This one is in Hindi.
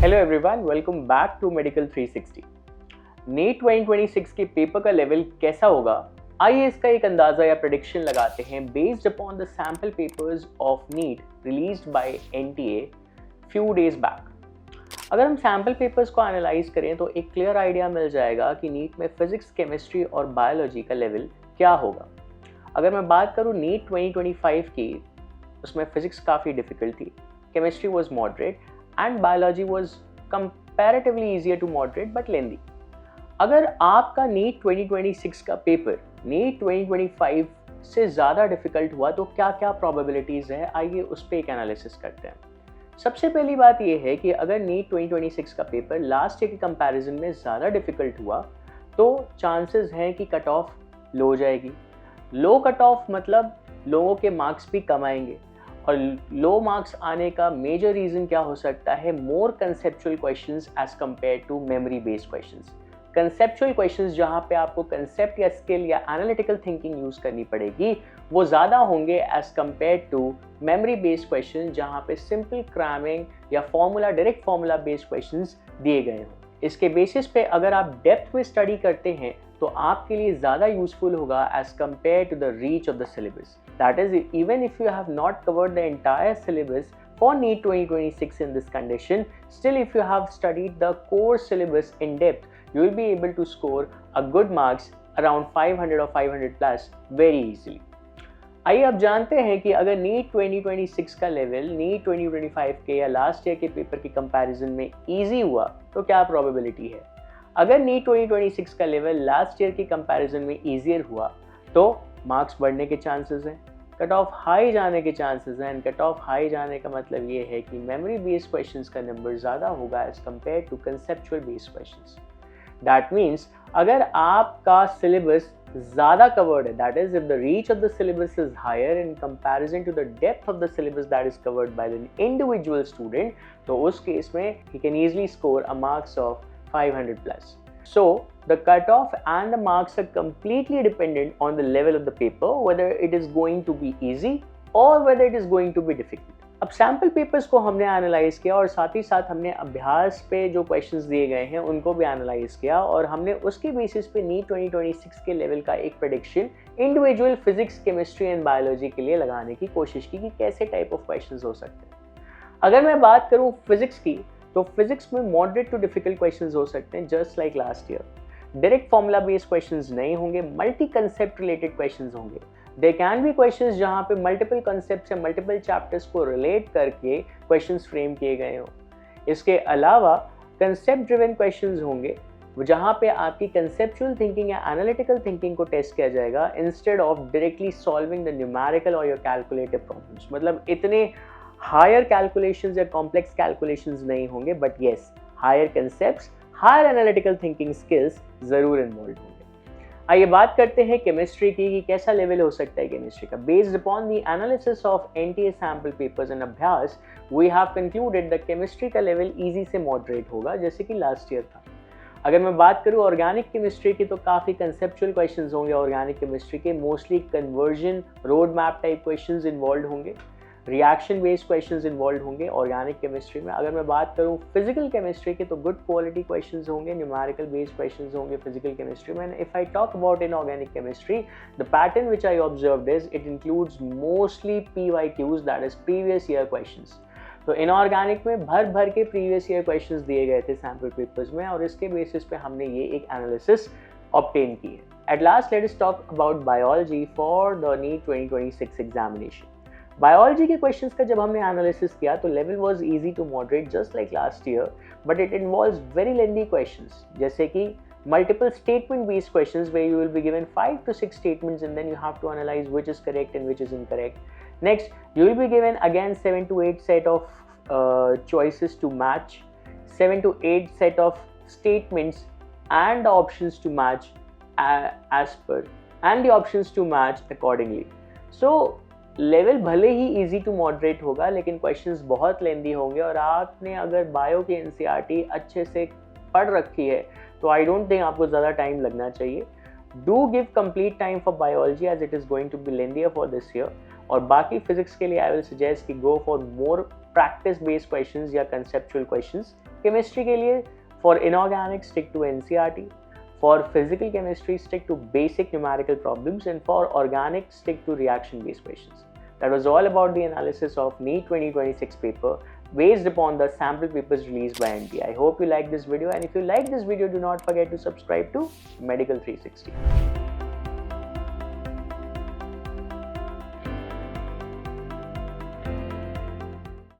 Hello everyone, welcome back to medical 360। NEET 2026 के पेपर का लेवल कैसा होगा, आइए इसका एक अंदाज़ा या प्रेडिक्शन लगाते हैं based upon the sample papers of NEET released by NTA few days back. अगर हम सैम्पल पेपर्स को एनालाइज करें तो एक क्लियर आइडिया मिल जाएगा कि नीट में फिजिक्स, केमिस्ट्री और बायोलॉजी का लेवल क्या होगा। अगर मैं बात करूँ नीट 2025 की, उसमें फिजिक्स काफ़ी डिफिकल्ट थी, chemistry was moderate and biology was comparatively easier to moderate but lengthy। अगर आपका नीट 2026 का पेपर नीट 2025 से ज़्यादा डिफिकल्ट हुआ तो क्या क्या प्रोबेबिलिटीज़ है, आइए उस पर एक एनालिसिस करते हैं। सबसे पहली बात यह है कि अगर नीट 2026 का पेपर लास्ट ईयर के कंपैरिजन में ज़्यादा डिफिकल्ट हुआ तो चांसेस हैं कि कट ऑफ लो हो जाएगी। लो कट ऑफ मतलब लोगों के मार्क्स भी कम आएंगे, और लो मार्क्स आने का मेजर रीज़न क्या हो सकता है, more conceptual questions as compare to memory based questions. Conceptual questions जहाँ पे आपको कंसेप्ट या स्किल या एनालिटिकल थिंकिंग यूज़ करनी पड़ेगी वो ज़्यादा होंगे as compare to memory based question जहाँ पे सिंपल क्रैमिंग या formula, direct formula based questions दिए गए हों। इसके बेसिस पे अगर आप डेप्थ में स्टडी करते हैं तो आपके लिए ज़्यादा यूजफुल होगा as compare to the reach of the syllabus. That is, even if you have not covered the entire syllabus for NEET 2026 in this condition, still if you have studied the core syllabus in depth, you will be able to score a good marks around 500 or 500 plus very easily। आइए अब जानते हैं कि अगर नीट 2026 का लेवल नीट 2025 के या लास्ट ईयर के पेपर के कंपैरिजन में इजी हुआ तो क्या प्रोबेबिलिटी है। अगर नीट 2026 का लेवल लास्ट ईयर के कंपैरिजन में ईजियर हुआ तो मार्क्स बढ़ने के चांसेस हैं, कट ऑफ हाई जाने के चांसेस हैं। कट ऑफ हाई जाने का मतलब ये है कि मेमोरी बेस्ड क्वेश्चंस का नंबर ज़्यादा होगा as compare to conceptual based questions. That means अगर आपका सिलेबस ज़्यादा कवर्ड है, that is if the reach of the syllabus is higher in comparison to the depth of the syllabus that is covered by the individual student, तो उस केस में he can easily score a marks of 500 plus। So the cutoff and the marks are completely dependent on the level of the paper, whether it is going to be easy or whether it is going to be difficult। अब सैम्पल पेपर्स को हमने एनालाइज किया और साथ ही साथ हमने अभ्यास पे जो क्वेश्चंस दिए गए हैं उनको भी एनालाइज किया, और हमने उसके बेसिस पे नीट 2026 के लेवल का एक prediction individual physics, chemistry and biology के लिए लगाने की कोशिश की कि कैसे टाइप ऑफ क्वेश्चंस हो सकते हैं। अगर मैं बात करूँ फिजिक्स की तो फिजिक्स में मॉडरेट टू डिफिकल्ट क्वेश्चंस हो सकते हैं just like last year. Direct formula based questions नहीं होंगे, मल्टी कंसेप्ट रिलेटेड क्वेश्चंस होंगे। दे कैन बी क्वेश्चंस जहां पे मल्टीपल कंसेप्ट्स या मल्टीपल चैप्टर्स को रिलेट करके क्वेश्चंस फ्रेम किए गए हों। इसके अलावा कंसेप्ट ड्रिवन क्वेश्चंस होंगे जहां पे आपकी कंसेप्चुअल थिंकिंग या एनालिटिकल थिंकिंग को टेस्ट किया जाएगा instead of directly solving the numerical or your calculative problems. मतलब इतने हायर कैलकुलेशंस या कॉम्प्लेक्स कैलकुलेशंस नहीं होंगे, but yes higher concepts, higher analytical thinking skills जरूर इन्वॉल्व होंगे। आइए बात करते हैं केमिस्ट्री की कि कैसा लेवल हो सकता है केमिस्ट्री का। Based upon the analysis of NTA sample papers and अभ्यास, we have concluded the chemistry का लेवल इजी से मॉडरेट होगा जैसे कि लास्ट ईयर था। अगर मैं बात करूँ ऑर्गेनिक केमिस्ट्री की तो काफ़ी कंसेप्चुअल क्वेश्चंस होंगे ऑर्गेनिक केमिस्ट्री के, mostly conversion, road map type questions involve होंगे, रिएक्शन बेस्ड क्वेश्चंस इन्वॉल्व होंगे ऑर्गेनिक केमिस्ट्री में। अगर मैं बात करूं फिजिकल केमिस्ट्री की तो गुड क्वालिटी क्वेश्चंस होंगे, न्यूमेरिकल बेस्ड क्वेश्चंस होंगे फिजिकल केमिस्ट्री में। If I talk about in organic chemistry, the pattern which I observed is it includes mostly PYQs, that is previous year questions. तो इनऑर्गेनिक में भर भर के प्रीवियस ईयर क्वेश्चंस दिए गए थे सैम्पल पेपर्स में, और इसके बेसिस पे हमने ये एक एनालिसिस ऑब्टेन की है। At last let us talk about biology for the NEET 2026 examination. Biology के क्वेश्चंस का जब हमने एनालिसिस किया तो level was easy to moderate just like last year, but it involves very lengthy questions जैसे कि multiple statement based questions where you will be given 5 to 6 statements and then you have to analyze which is correct and which is incorrect. Next, you will be given again 7 to 8 set of choices to match, 7 to 8 set of statements and the options to match as per, and the options to match accordingly. So level भले ही इजी टू मॉडरेट होगा लेकिन क्वेश्चंस बहुत लेंदी होंगे, और आपने अगर बायो की एनसीईआरटी अच्छे से पढ़ रखी है तो आई डोंट थिंक आपको ज़्यादा टाइम लगना चाहिए। Do give complete time for biology as it is going to be lengthier for this year, और बाकी फिजिक्स के लिए आई विल सजेस्ट कि go for more practice based questions या conceptual questions. Chemistry के लिए for inorganic stick to NCERT, for physical chemistry stick to basic numerical problems, and for organic stick to reaction based questions. That was all about the analysis of NEET 2026 paper based upon the sample papers released by NT. I hope you like this video, and if you like this video, do not forget to subscribe to Medical 360.